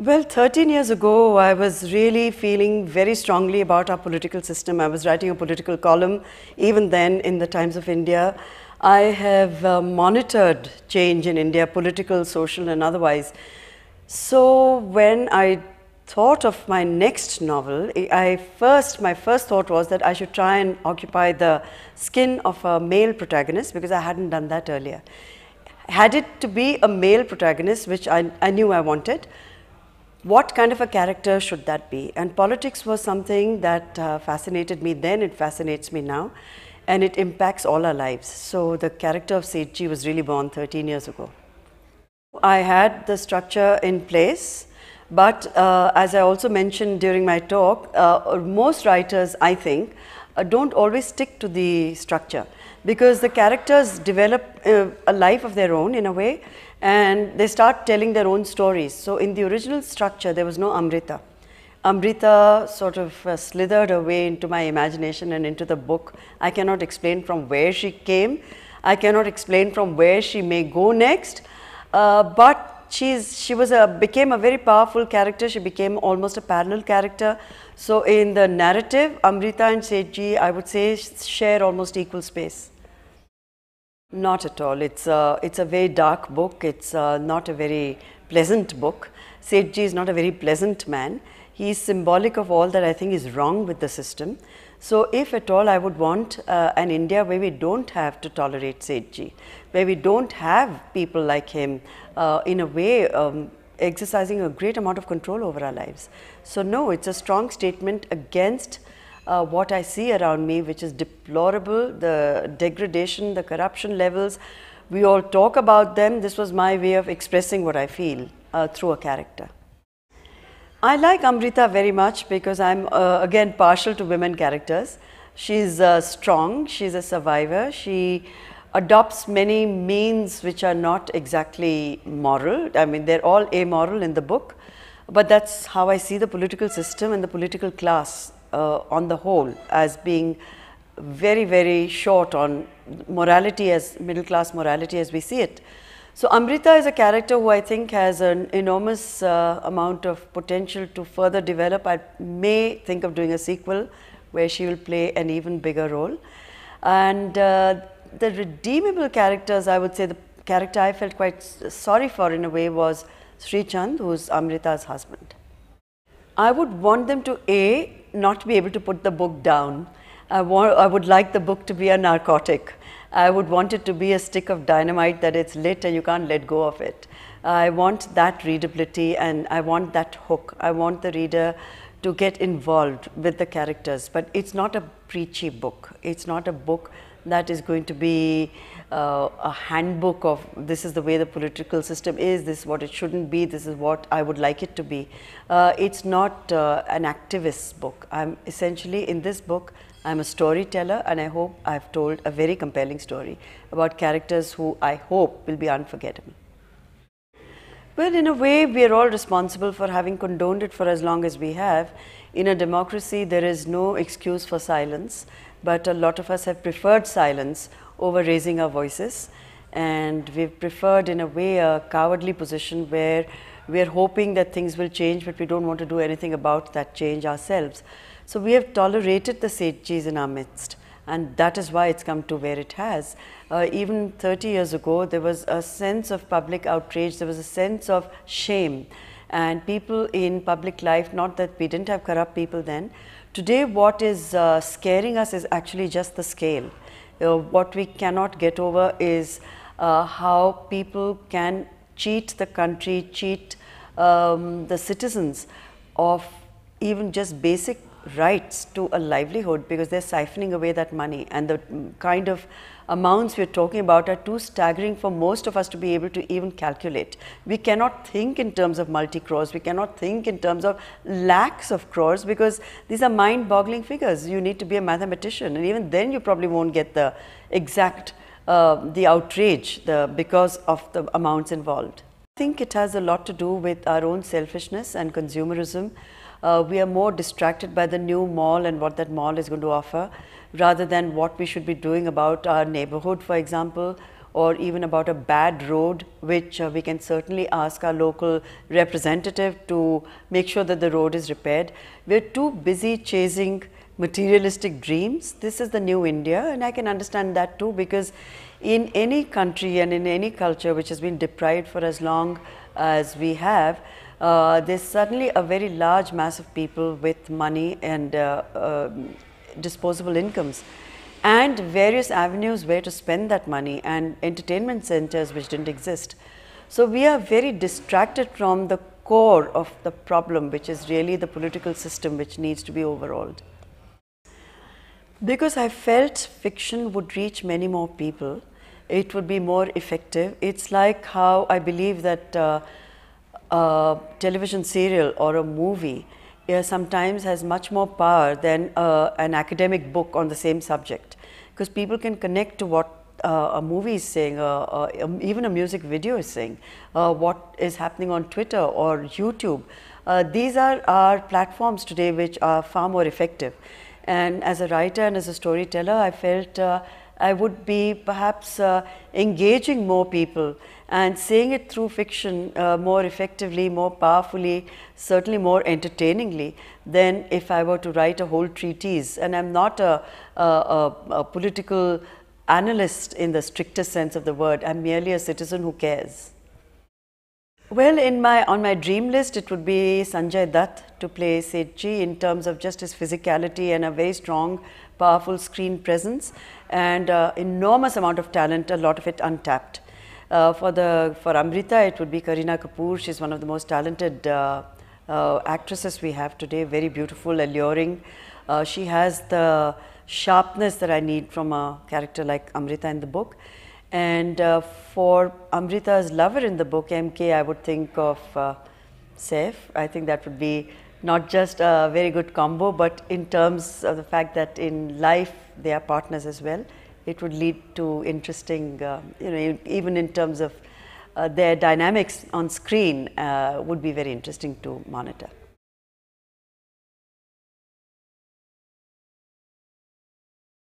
Well, 13 years ago, I was really feeling very strongly about our political system. I was writing a political column, even then in the Times of India. I have monitored change in India, political, social, and otherwise. So when I thought of my next novel, my first thought was that I should try and occupy the skin of a male protagonist, because I hadn't done that earlier. Had it to be a male protagonist, which I knew I wanted, what kind of a character should that be? And politics was something that fascinated me then, it fascinates me now, and it impacts all our lives. So the character of Sethji was really born 13 years ago. I had the structure in place, but as I also mentioned during my talk, most writers, I think, don't always stick to the structure, because the characters develop a life of their own in a way, and they start telling their own stories. So in the original structure, there was no Amrita. Amrita sort of slithered away into my imagination and into the book. I cannot explain from where she came. I cannot explain from where she may go next. But she became a very powerful character. She became almost a parallel character. So in the narrative, Amrita and Sethji, I would say, share almost equal space. Not at all. It's a very dark book. It's not a very pleasant book. Sethji is not a very pleasant man. He is symbolic of all that I think is wrong with the system. So if at all, I would want an India where we don't have to tolerate Sethji, where we don't have people like him in a way exercising a great amount of control over our lives. So no, it's a strong statement against what I see around me, which is deplorable, the degradation, the corruption levels. We all talk about them. This was my way of expressing what I feel through a character. I like Amrita very much because I'm again partial to women characters. She's strong, she's a survivor, she adopts many means which are not exactly moral. I mean, they're all amoral in the book, but that's how I see the political system and the political class on the whole, as being very, very short on morality, as middle class morality as we see it. So Amrita is a character who I think has an enormous amount of potential to further develop. I may think of doing a sequel where she will play an even bigger role. And the redeemable characters, I would say the character I felt quite sorry for in a way was Sri Chand, who is Amrita's husband. I would want them to not be able to put the book down. I would like the book to be a narcotic. I would want it to be a stick of dynamite that it's lit and you can't let go of it. I want that readability and I want that hook. I want the reader to get involved with the characters, but it's not a preachy book. It's not a book that is going to be a handbook of this is the way the political system is, this is what it shouldn't be, this is what I would like it to be. It's not an activist book. I'm essentially, in this book, I'm a storyteller, and I hope I've told a very compelling story about characters who I hope will be unforgettable. Well, in a way, we are all responsible for having condoned it for as long as we have. In a democracy, there is no excuse for silence, but a lot of us have preferred silence over raising our voices, and we've preferred, in a way, a cowardly position where we are hoping that things will change, but we don't want to do anything about that change ourselves. So we have tolerated the Sethjis in our midst, and that is why it's come to where it has. Even 30 years ago, there was a sense of public outrage, there was a sense of shame, and people in public life, not that we didn't have corrupt people then. Today, what is scaring us is actually just the scale. What we cannot get over is how people can cheat the country, cheat the citizens of even just basic rights to a livelihood, because they're siphoning away that money, and the kind of amounts we're talking about are too staggering for most of us to be able to even calculate. We cannot think in terms of multi-crores, we cannot think in terms of lakhs of crores, because these are mind-boggling figures. You need to be a mathematician, and even then you probably won't get the exact, the outrage because of the amounts involved. I think it has a lot to do with our own selfishness and consumerism. We are more distracted by the new mall and what that mall is going to offer, rather than what we should be doing about our neighborhood, for example, or even about a bad road, which we can certainly ask our local representative to make sure that the road is repaired. We're too busy chasing materialistic dreams. This is the new India, and I can understand that too, because in any country and in any culture which has been deprived for as long as we have, there's suddenly a very large mass of people with money and disposable incomes and various avenues where to spend that money, and entertainment centers which didn't exist. So we are very distracted from the core of the problem, which is really the political system which needs to be overhauled. Because I felt fiction would reach many more people, it would be more effective. It's like how I believe that a television serial or a movie sometimes has much more power than an academic book on the same subject, because people can connect to what a movie is saying, even a music video is saying, what is happening on Twitter or YouTube. These are our platforms today which are far more effective. And as a writer and as a storyteller, I felt I would be perhaps engaging more people and saying it through fiction more effectively, more powerfully, certainly more entertainingly than if I were to write a whole treatise. And I'm not a political analyst in the strictest sense of the word. I'm merely a citizen who cares. Well, on my dream list, it would be Sanjay Dutt to play Setji, in terms of just his physicality and a very strong, powerful screen presence, and enormous amount of talent, a lot of it untapped. For Amrita, it would be Kareena Kapoor. She's one of the most talented actresses we have today, very beautiful, alluring. She has the sharpness that I need from a character like Amrita in the book. And for Amrita's lover in the book, MK, I would think of Saif. I think that would be not just a very good combo, but in terms of the fact that in life they are partners as well, it would lead to interesting, even in terms of their dynamics on screen would be very interesting to monitor.